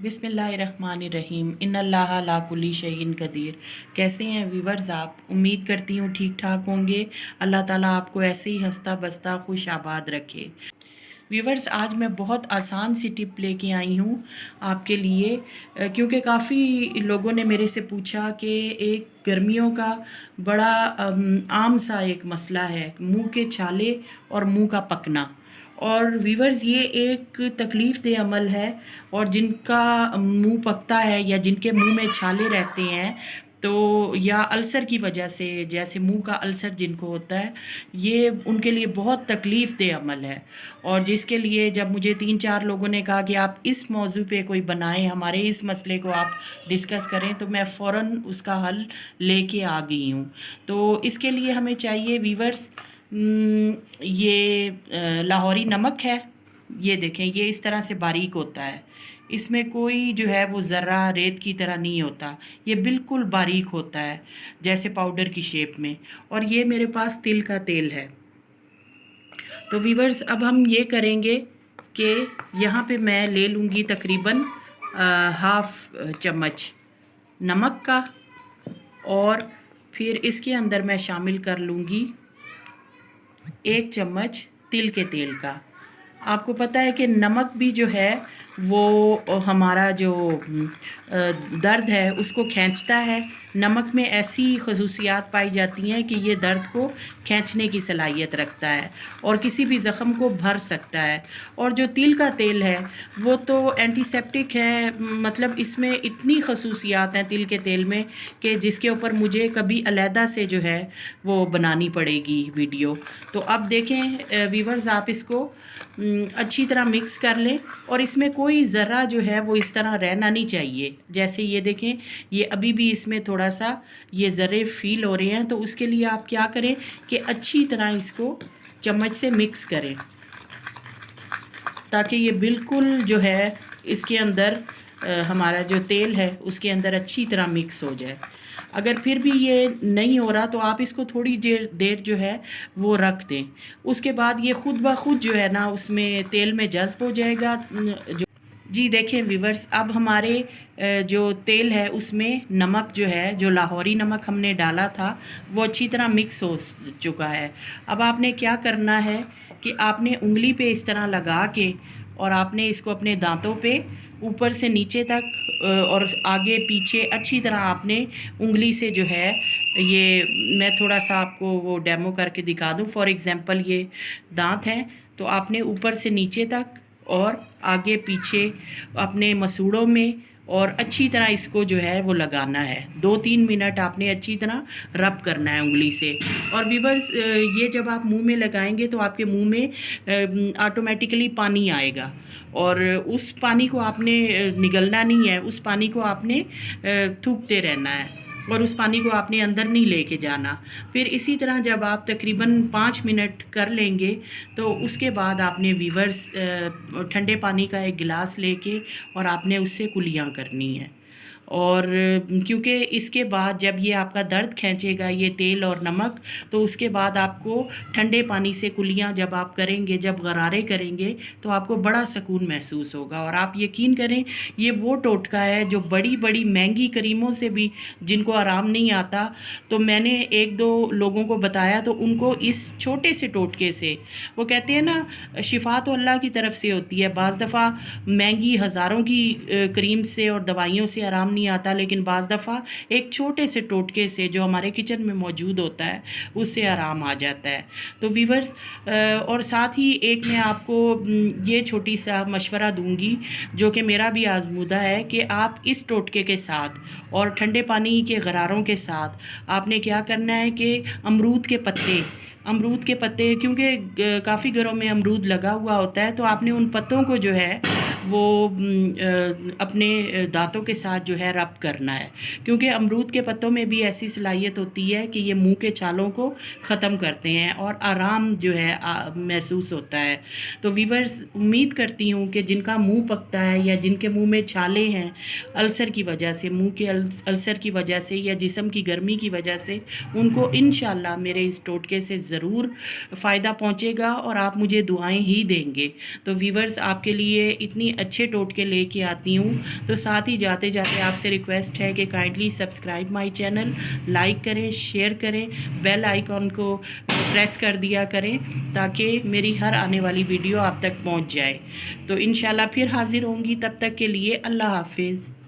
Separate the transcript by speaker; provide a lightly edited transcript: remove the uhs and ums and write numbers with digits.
Speaker 1: बिस्मिल्लाहिर्रहमानिर्रहीम इन्नल्लाह अला कुल्ली शैइन कदीर। कैसे हैं वीवर्स आप? उम्मीद करती हूँ ठीक ठाक होंगे। अल्लाह ताला आपको ऐसे ही हंसता बसता खुश आबाद रखे। वीवर्स, आज मैं बहुत आसान सी टिप लेके आई हूँ आपके लिए, क्योंकि काफ़ी लोगों ने मेरे से पूछा कि एक गर्मियों का बड़ा आम सा एक मसला है, मुंह के छाले और मुंह का पकना। और वीवर्स, ये एक तकलीफ़ दे अमल है, और जिनका मुंह पकता है या जिनके मुंह में छाले रहते हैं, तो या अल्सर की वजह से, जैसे मुंह का अल्सर जिनको होता है, ये उनके लिए बहुत तकलीफ़ दे अमल है। और जिसके लिए जब मुझे 3-4 लोगों ने कहा कि आप इस मौजू पे कोई बनाएं, हमारे इस मसले को आप डिस्कस करें, तो मैं फ़ौरन उसका हल लेके आ गई हूँ। तो इसके लिए हमें चाहिए वीवर्स, ये लाहौरी नमक है। ये देखें, ये इस तरह से बारीक होता है, इसमें कोई जो है वो ज़र्रा रेत की तरह नहीं होता, ये बिल्कुल बारीक होता है जैसे पाउडर की शेप में। और ये मेरे पास तिल का तेल है। तो वीवर्स, अब हम ये करेंगे कि यहाँ पे मैं ले लूँगी तकरीबन हाफ चम्मच नमक का, और फिर इसके अंदर मैं शामिल कर लूँगी 1 चम्मच तिल के तेल का। आपको पता है कि नमक भी जो है वो हमारा जो दर्द है उसको खींचता है। नमक में ऐसी खसूसियात पाई जाती हैं कि ये दर्द को खींचने की सलाहियत रखता है और किसी भी ज़ख़म को भर सकता है। और जो तिल का तेल है वो तो एंटीसेप्टिक है, मतलब इसमें इतनी खसूसियात हैं तिल के तेल में कि जिसके ऊपर मुझे कभी अलहदा से जो है वो बनानी पड़ेगी वीडियो। तो अब देखें वीवर्स, आप इसको अच्छी तरह मिक्स कर लें, और इसमें कोई ज़रा जो है वो इस तरह रहना नहीं चाहिए। जैसे ये देखें, ये अभी भी इसमें थोड़ा सा ये ज़रे फील हो रहे हैं, तो उसके लिए आप क्या करें कि अच्छी तरह इसको चम्मच से मिक्स करें, ताकि ये बिल्कुल जो है इसके अंदर हमारा जो तेल है उसके अंदर अच्छी तरह मिक्स हो जाए। अगर फिर भी ये नहीं हो रहा तो आप इसको थोड़ी देर जो है वो रख दें। उसके बाद ये ख़ुद ब खुद जो है ना उसमें तेल में जज़्ब हो जाएगा। जो जी देखें वीवर्स, अब हमारे जो तेल है उसमें नमक जो है, जो लाहौरी नमक हमने डाला था, वो अच्छी तरह मिक्स हो चुका है। अब आपने क्या करना है कि आपने उंगली पे इस तरह लगा के, और आपने इसको अपने दांतों पे ऊपर से नीचे तक और आगे पीछे अच्छी तरह आपने उंगली से जो है, ये मैं थोड़ा सा आपको वो डेमो करके दिखा दूं। फॉर एग्ज़ाम्पल ये दांत हैं, तो आपने ऊपर से नीचे तक और आगे पीछे अपने मसूड़ों में और अच्छी तरह इसको जो है वो लगाना है। 2-3 मिनट आपने अच्छी तरह रब करना है उंगली से। और वीवर्स, ये जब आप मुंह में लगाएंगे तो आपके मुंह में ऑटोमेटिकली पानी आएगा, और उस पानी को आपने निगलना नहीं है, उस पानी को आपने थूकते रहना है, और उस पानी को आपने अंदर नहीं लेके जाना। फिर इसी तरह जब आप तकरीबन 5 मिनट कर लेंगे, तो उसके बाद आपने वीवर्स ठंडे पानी का एक गिलास लेके और आपने उससे कुलियाँ करनी है। और क्योंकि इसके बाद जब ये आपका दर्द खींचेगा ये तेल और नमक, तो उसके बाद आपको ठंडे पानी से कुलियाँ जब आप करेंगे, जब गरारे करेंगे, तो आपको बड़ा सुकून महसूस होगा। और आप यकीन करें, ये वो टोटका है जो बड़ी बड़ी महंगी क्रीमों से भी जिनको आराम नहीं आता, तो मैंने 1-2 लोगों को बताया, तो उनको इस छोटे से टोटके से, वो कहते हैं ना, शिफा तो अल्लाह की तरफ से होती है। बाज़ दफ़ा महंगी हज़ारों की क्रीम से और दवाइयों से आराम नहीं आता, लेकिन बाज़ दफ़ा एक छोटे से टोटके से जो हमारे किचन में मौजूद होता है उससे आराम आ जाता है। तो वीवर्स, और साथ ही एक मैं आपको ये छोटी सा मशवरा दूंगी जो कि मेरा भी आजमूदा है, कि आप इस टोटके के साथ और ठंडे पानी के गरारों के साथ आपने क्या करना है कि अमरूद के पत्ते, क्योंकि काफ़ी घरों में अमरूद लगा हुआ होता है, तो आपने उन पत्तों को जो है वो अपने दांतों के साथ जो है रब करना है, क्योंकि अमरूद के पत्तों में भी ऐसी सलाहियत होती है कि ये मुंह के छालों को ख़त्म करते हैं और आराम जो है महसूस होता है। तो वीवर्स, उम्मीद करती हूँ कि जिनका मुंह पकता है या जिनके मुंह में छाले हैं अल्सर की वजह से, मुंह के अल्सर की वजह से या जिस्म की गर्मी की वजह से, उनको इंशाल्लाह मेरे इस टोटके से ज़रूर फ़ायदा पहुँचेगा और आप मुझे दुआएं ही देंगे। तो वीवर्स, आपके लिए इतनी अच्छे टोटके लेके आती हूँ। तो साथ ही जाते जाते आपसे रिक्वेस्ट है कि kindly subscribe my channel, like करें, शेयर करें, बेल आइकॉन को प्रेस कर दिया करें ताकि मेरी हर आने वाली वीडियो आप तक पहुँच जाए। तो इंशाल्लाह फिर हाज़िर होंगी, तब तक के लिए अल्लाह हाफिज़।